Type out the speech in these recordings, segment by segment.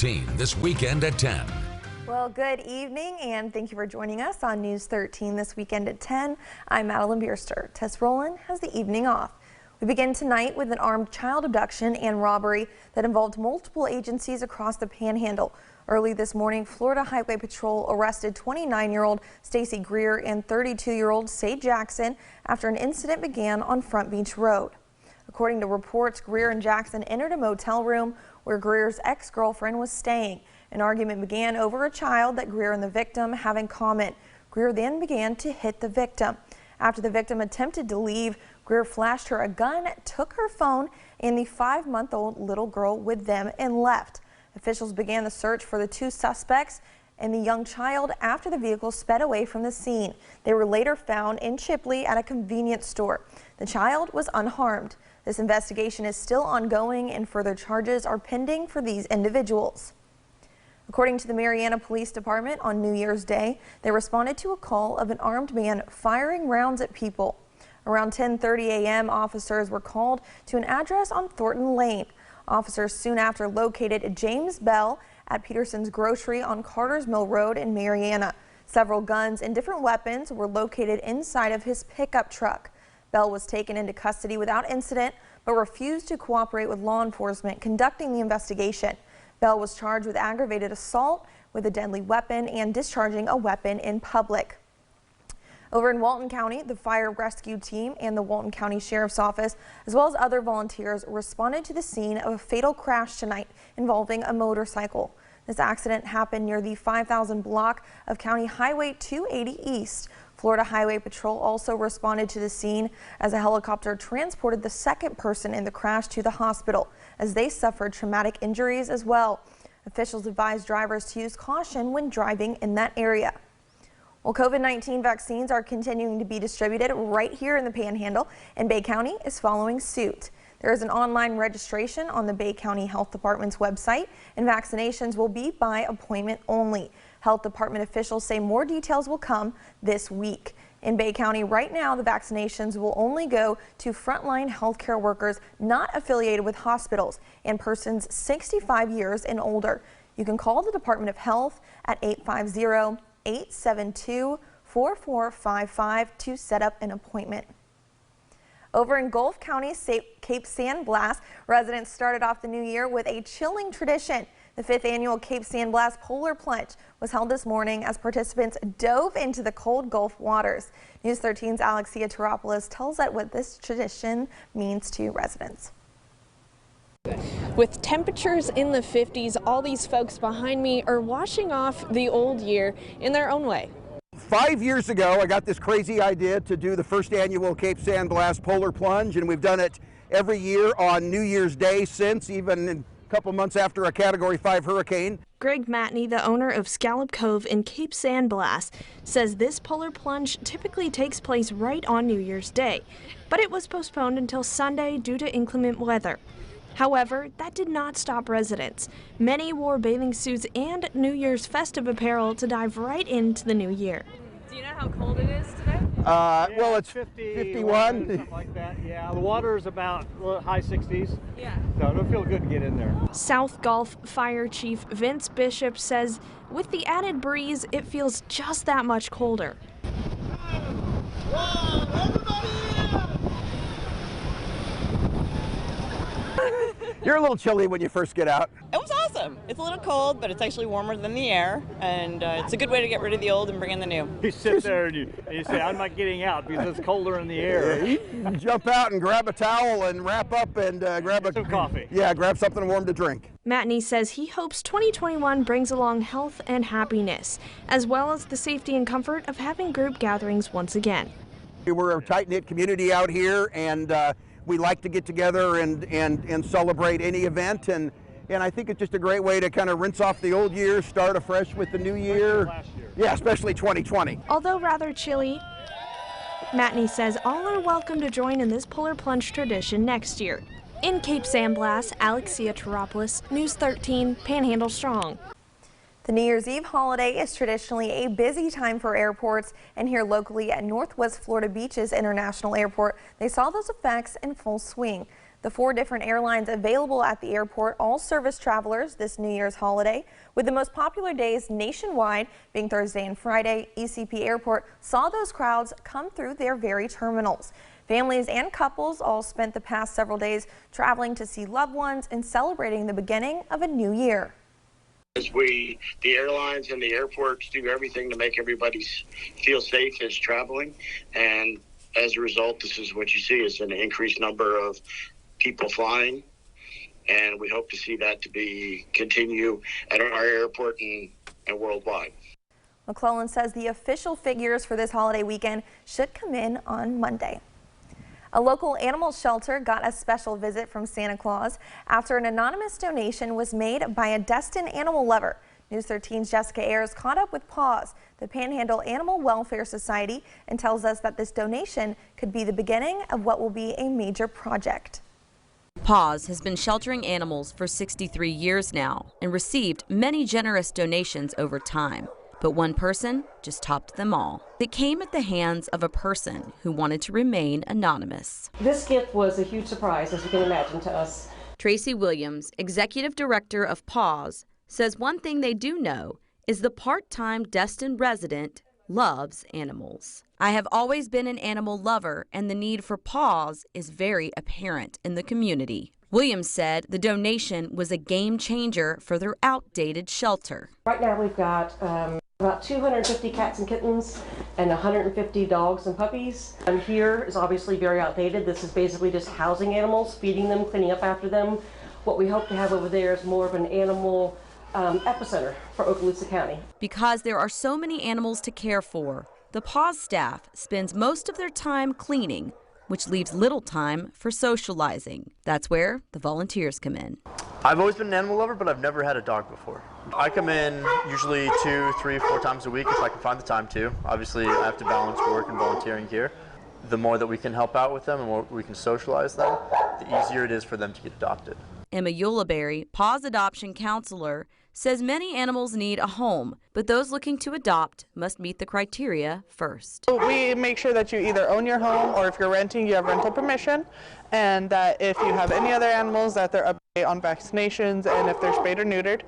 13 this weekend at 10. Well, good evening and thank you for joining us on News 13 this weekend at 10. I'm Madeline Bierster. Tess Rowland has the evening off. We begin tonight with an armed child abduction and robbery that involved multiple agencies across the Panhandle. Early this morning, Florida Highway Patrol arrested 29-year-old Stacy Greer and 32-year-old Say Jackson after an incident began on Front Beach Road. According to reports, Greer and Jackson entered a motel room where Greer's ex-girlfriend was staying. An argument began over a child that Greer and the victim have in common. Greer then began to hit the victim. After the victim attempted to leave, Greer flashed her a gun, took her phone and the 5-month-old little girl with them and left. Officials began the search for the two suspects and the young child after the vehicle sped away from the scene. They were later found in Chipley at a convenience store. The child was unharmed. This investigation is still ongoing and further charges are pending for these individuals. According to the Marianna Police Department, on New Year's Day, they responded to a call of an armed man firing rounds at people. Around 10:30 a.m., officers were called to an address on Thornton Lane. Officers soon after located James Bell at Peterson's Grocery on Carter's Mill Road in Marianna. Several guns and different weapons were located inside of his pickup truck. Bell was taken into custody without incident, but refused to cooperate with law enforcement conducting the investigation. Bell was charged with aggravated assault with a deadly weapon and discharging a weapon in public. Over in Walton County, the fire rescue team and the Walton County Sheriff's Office, as well as other volunteers, responded to the scene of a fatal crash tonight involving a motorcycle. This accident happened near the 5,000 block of County Highway 280 East. Florida Highway Patrol also responded to the scene as a helicopter transported the second person in the crash to the hospital as they suffered traumatic injuries as well. Officials advised drivers to use caution when driving in that area. Well, COVID-19 vaccines are continuing to be distributed right here in the Panhandle, and Bay County is following suit. There is an online registration on the Bay County Health Department's website, and vaccinations will be by appointment only. Health Department officials say more details will come this week. In Bay County right now, the vaccinations will only go to frontline healthcare workers not affiliated with hospitals and persons 65 years and older. You can call the Department of Health at 850-872-4455 to set up an appointment. Over in Gulf County, Cape San Blas, residents started off the new year with a chilling tradition. The 5th annual Cape San Blas Polar Plunge was held this morning as participants dove into the cold Gulf waters. News 13's Alexia Teropoulos tells us what this tradition means to residents. With temperatures in the 50s, all these folks behind me are washing off the old year in their own way. 5 years ago, I got this crazy idea to do the 1st annual Cape San Blas Polar Plunge, and we've done it every year on New Year's Day since, even a couple months after a Category 5 hurricane. Greg Matney, the owner of Scallop Cove in Cape San Blas, says this polar plunge typically takes place right on New Year's Day, but it was postponed until Sunday due to inclement weather. However, that did not stop residents. Many wore bathing suits and New Year's festive apparel to dive right into the new year. Do you know how cold it is today? Well, it's 51. Something like that. Yeah, the water is about high 60s. Yeah. So it'll feel good to get in there. South Gulf Fire Chief Vince Bishop says with the added breeze, it feels just that much colder. You're a little chilly when you first get out. It was awesome. It's a little cold, but it's actually warmer than the air, and it's a good way to get rid of the old and bring in the new. You sit there and you say, I'm not getting out because it's colder in the air. You jump out and grab a towel and wrap up and grab some coffee. Yeah, grab something warm to drink. Matney says he hopes 2021 brings along health and happiness, as well as the safety and comfort of having group gatherings once again. We're a tight-knit community out here, and we like to get together and celebrate any event, and I think it's just a great way to kind of rinse off the old year, start afresh with the new year. Yeah, especially 2020. Although rather chilly, Matney says all are welcome to join in this polar plunge tradition next year. In Cape San Blas, Alexia Teropoulos, News 13, Panhandle Strong. The New Year's Eve holiday is traditionally a busy time for airports, and here locally at Northwest Florida Beach's International Airport, they saw those effects in full swing. The 4 different airlines available at the airport all service travelers this New Year's holiday, with the most popular days nationwide being Thursday and Friday. ECP Airport saw those crowds come through their very terminals. Families and couples all spent the past several days traveling to see loved ones and celebrating the beginning of a new year. The airlines and the airports do everything to make everybody feel safe as traveling, and as a result, this is what you see is an increased number of people flying, and we hope to see that to continue at our airport and worldwide. McClellan says the official figures for this holiday weekend should come in on Monday. A local animal shelter got a special visit from Santa Claus after an anonymous donation was made by a Destin animal lover. News 13's Jessica Ayers caught up with PAWS, the Panhandle Animal Welfare Society, and tells us that this donation could be the beginning of what will be a major project. PAWS has been sheltering animals for 63 years now and received many generous donations over time. But one person just topped them all. It came at the hands of a person who wanted to remain anonymous. This gift was a huge surprise, as you can imagine, to us. Tracy Williams, executive director of PAWS, says one thing they do know is the part-time Destin resident loves animals. I have always been an animal lover, and the need for PAWS is very apparent in the community. Williams said the donation was a game changer for their outdated shelter. Right now we've got about 250 cats and kittens and 150 dogs and puppies. And here is obviously very outdated. This is basically just housing animals, feeding them, cleaning up after them. What we hope to have over there is more of an animal epicenter for Okaloosa County. Because there are so many animals to care for, the PAWS staff spends most of their time cleaning, which leaves little time for socializing. That's where the volunteers come in. I've always been an animal lover, but I've never had a dog before. I come in usually 2, 3, 4 times a week if I can find the time to. Obviously, I have to balance work and volunteering here. The more that we can help out with them and more we can socialize them, the easier it is for them to get adopted. Emma Eulaberry, PAWS adoption counselor, says many animals need a home, but those looking to adopt must meet the criteria first. We make sure that you either own your home, or if you're renting, you have rental permission, and that if you have any other animals, that they're up to date on vaccinations and if they're spayed or neutered,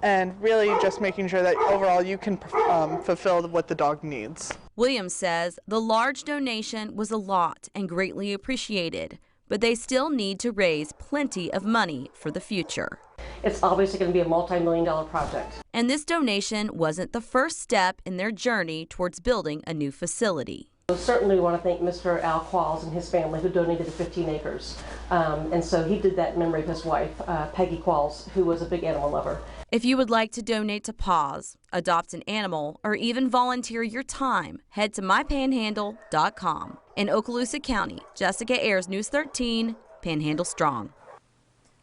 and really just making sure that overall you can fulfill what the dog needs. Williams says the large donation was a lot and greatly appreciated, but they still need to raise plenty of money for the future. It's obviously going to be a multi-million-dollar project. And this donation wasn't the first step in their journey towards building a new facility. We certainly want to thank Mr. Al Qualls and his family, who donated the 15 acres. And so he did that in memory of his wife, Peggy Qualls, who was a big animal lover. If you would like to donate to PAWS, adopt an animal, or even volunteer your time, head to mypanhandle.com. In Okaloosa County, Jessica Ayers, News 13, Panhandle Strong.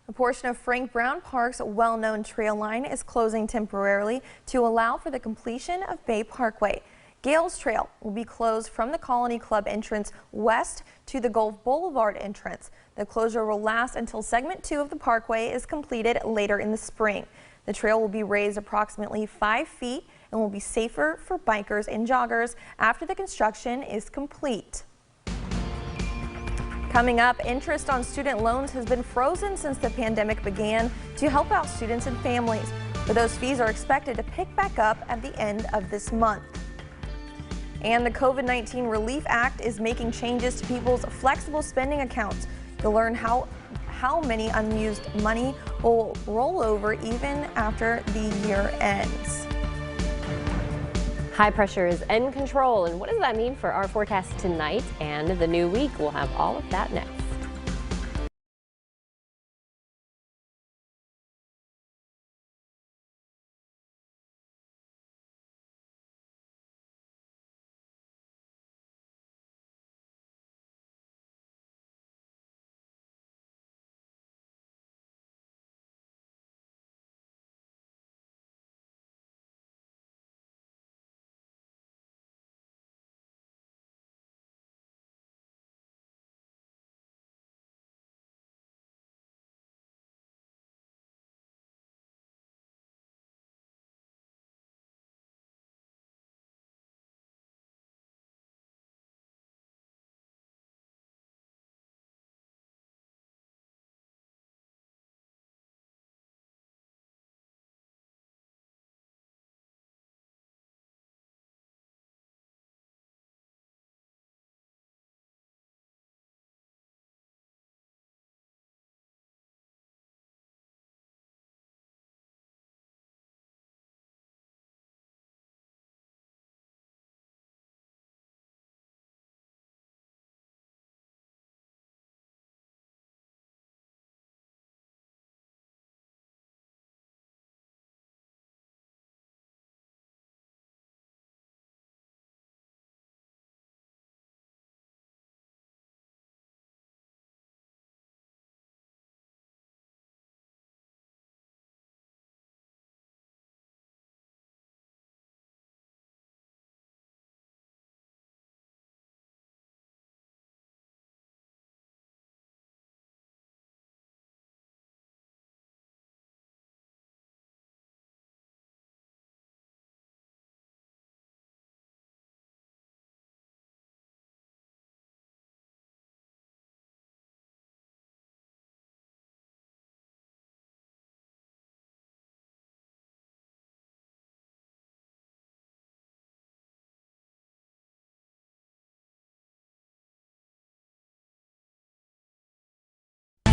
A portion of Frank Brown Park's well-known trail line is closing temporarily to allow for the completion of Bay Parkway. Gales Trail will be closed from the Colony Club entrance west to the Gulf Boulevard entrance. The closure will last until segment 2 of the parkway is completed later in the spring. The trail will be raised approximately 5 feet and will be safer for bikers and joggers after the construction is complete. Coming up, interest on student loans has been frozen since the pandemic began to help out students and families, but those fees are expected to pick back up at the end of this month. And the COVID-19 Relief Act is making changes to people's flexible spending accounts. You'll learn how many unused money will roll over even after the year ends. High pressure is in control, and what does that mean for our forecast tonight and the new week? We'll have all of that next.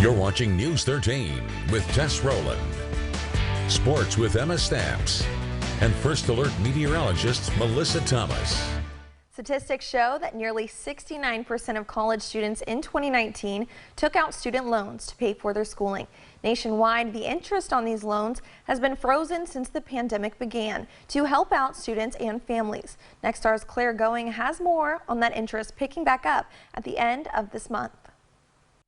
You're watching News 13 with Tess Rowland, sports with Emma Stamps, and First Alert meteorologist Melissa Thomas. Statistics show that nearly 69% of college students in 2019 took out student loans to pay for their schooling. Nationwide, the interest on these loans has been frozen since the pandemic began to help out students and families. Nextstar's Claire Going has more on that interest picking back up at the end of this month.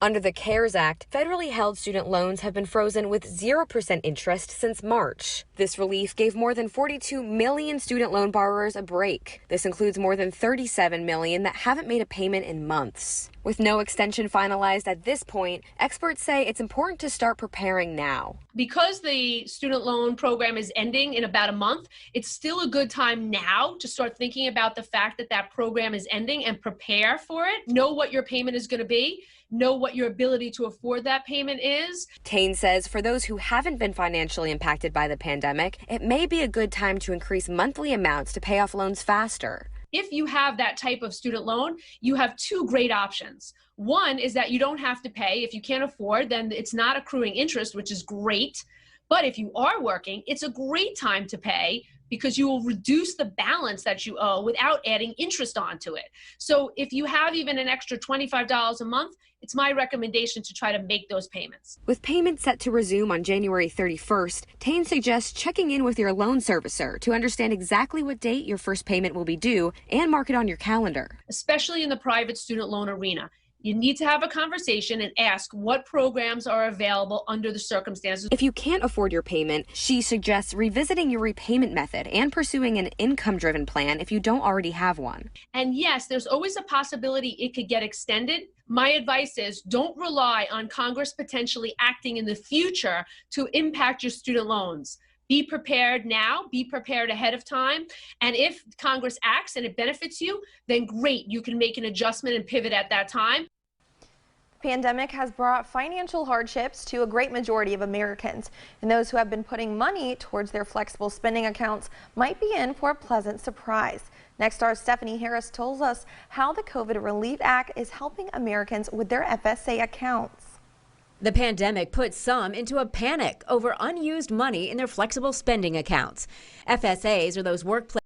Under the CARES Act, federally held student loans have been frozen with 0% interest since March. This relief gave more than 42 million student loan borrowers a break. This includes more than 37 million that haven't made a payment in months. With no extension finalized at this point, experts say it's important to start preparing now. Because the student loan program is ending in about a month, it's still a good time now to start thinking about the fact that that program is ending and prepare for it. Know what your payment is going to be. Know what your ability to afford that payment is. Tain says for those who haven't been financially impacted by the pandemic, it may be a good time to increase monthly amounts to pay off loans faster. If you have that type of student loan, you have two great options. One is that you don't have to pay. If you can't afford, then it's not accruing interest, which is great. But if you are working, it's a great time to pay because you will reduce the balance that you owe without adding interest onto it. So if you have even an extra $25 a month, it's my recommendation to try to make those payments. With payments set to resume on January 31st, Tain suggests checking in with your loan servicer to understand exactly what date your first payment will be due and mark it on your calendar. Especially in the private student loan arena. You need to have a conversation and ask what programs are available under the circumstances. If you can't afford your payment, she suggests revisiting your repayment method and pursuing an income-driven plan if you don't already have one. And yes, there's always a possibility it could get extended. My advice is don't rely on Congress potentially acting in the future to impact your student loans. Be prepared now, be prepared ahead of time. And if Congress acts and it benefits you, then great, you can make an adjustment and pivot at that time. The pandemic has brought financial hardships to a great majority of Americans, and those who have been putting money towards their flexible spending accounts might be in for a pleasant surprise. Nextstar's Stephanie Harris tells us how the COVID Relief Act is helping Americans with their FSA accounts. The pandemic put some into a panic over unused money in their flexible spending accounts. FSAs are those workplace